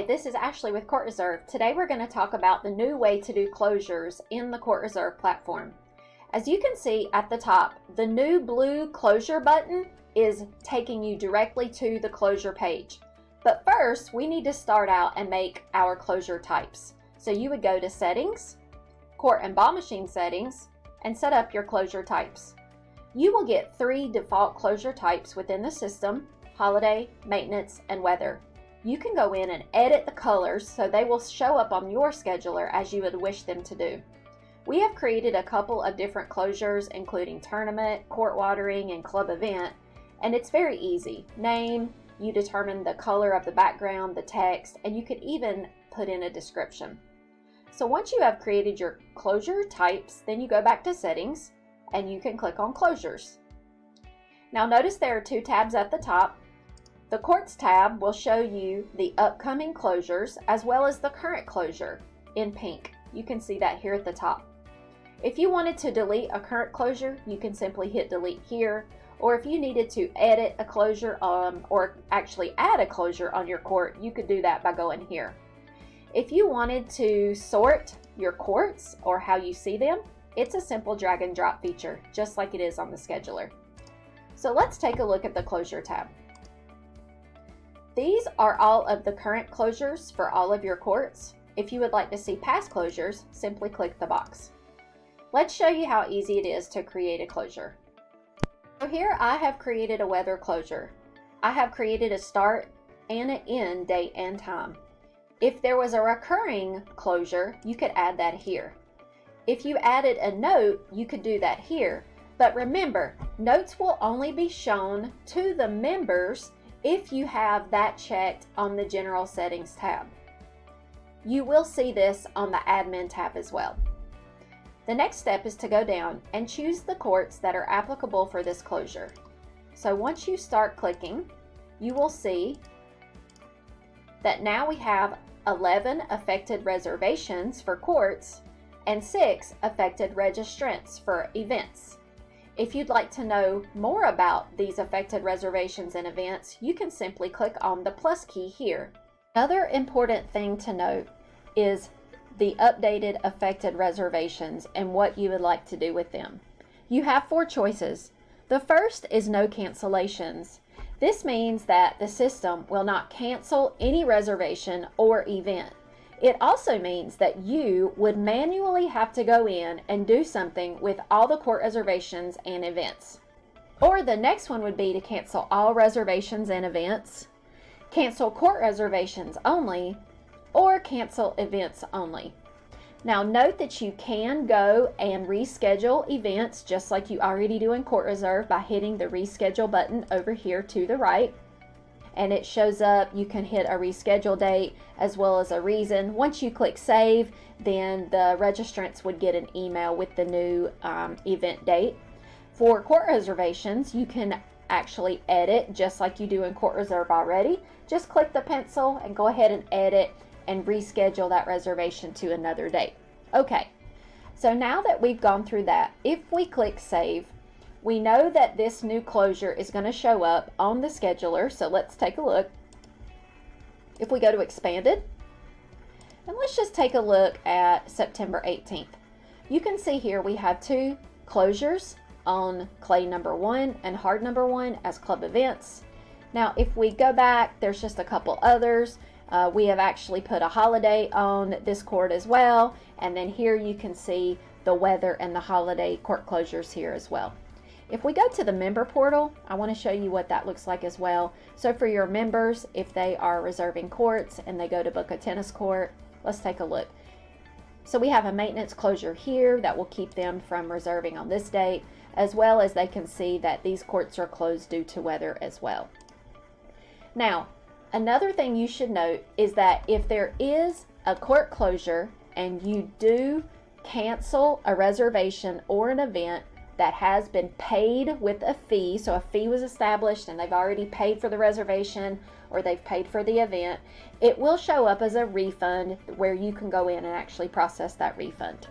Hi, this is Ashley with CourtReserve. Today we're going to talk about the new way to do closures in the CourtReserve platform. As you can see at the top, the new blue closure button is taking you directly to the closure page. But first, we need to start out and make our closure types. So you would go to Settings, Court and Ball Machine Settings, and set up your closure types. You will get 3 default closure types within the system: holiday, maintenance, and weather. You can go in and edit the colors so they will show up on your scheduler as you would wish them to do. We have created a couple of different closures, including tournament, court watering, and club event, and it's very easy. Name, you determine the color of the background, the text, and you could even put in a description. So once you have created your closure types, then you go back to Settings and you can click on Closures. Now notice there are 2 tabs at the top. The Courts tab will show you the upcoming closures as well as the current closure in pink. You can see that here at the top. If you wanted to delete a current closure, you can simply hit delete here, or if you needed to edit a closure or actually add a closure on your court, you could do that by going here. If you wanted to sort your courts or how you see them, it's a simple drag and drop feature, just like it is on the scheduler. So let's take a look at the Closure tab. These are all of the current closures for all of your courts. If you would like to see past closures, simply click the box. Let's show you how easy it is to create a closure. So here I have created a weather closure. I have created a start and an end date and time. If there was a recurring closure, you could add that here. If you added a note, you could do that here. But remember, notes will only be shown to the members if you have that checked on the General Settings tab. You will see this on the Admin tab as well. The next step is to go down and choose the courts that are applicable for this closure. So once you start clicking, you will see that now we have 11 affected reservations for courts and 6 affected registrants for events. If you'd like to know more about these affected reservations and events, you can simply click on the plus key here. Another important thing to note is the updated affected reservations and what you would like to do with them. You have 4 choices. The first is no cancellations. This means that the system will not cancel any reservation or event. It also means that you would manually have to go in and do something with all the court reservations and events. Or the next one would be to cancel all reservations and events, cancel court reservations only, or cancel events only. Now note that you can go and reschedule events just like you already do in CourtReserve by hitting the reschedule button over here to the right. And it shows up, you can hit a reschedule date as well as a reason. Once you click save, then the registrants would get an email with the new event date. For court reservations, you can actually edit just like you do in CourtReserve already. Just click the pencil and go ahead and edit and reschedule that reservation to another date. Okay, so now that we've gone through that, if we click save, we know that this new closure is going to show up on the scheduler, so let's take a look. If we go to Expanded, and let's just take a look at September 18th. You can see here we have 2 closures on clay number 1 and hard number 1 as club events. Now if we go back, there's just a couple others. We have actually put a holiday on this court as well, and then here you can see the weather and the holiday court closures here as well. If we go to the member portal, I want to show you what that looks like as well. So for your members, if they are reserving courts and they go to book a tennis court, let's take a look. So we have a maintenance closure here that will keep them from reserving on this date, as well as they can see that these courts are closed due to weather as well. Now, another thing you should note is that if there is a court closure and you do cancel a reservation or an event that has been paid with a fee, so a fee was established and they've already paid for the reservation or they've paid for the event, it will show up as a refund where you can go in and actually process that refund.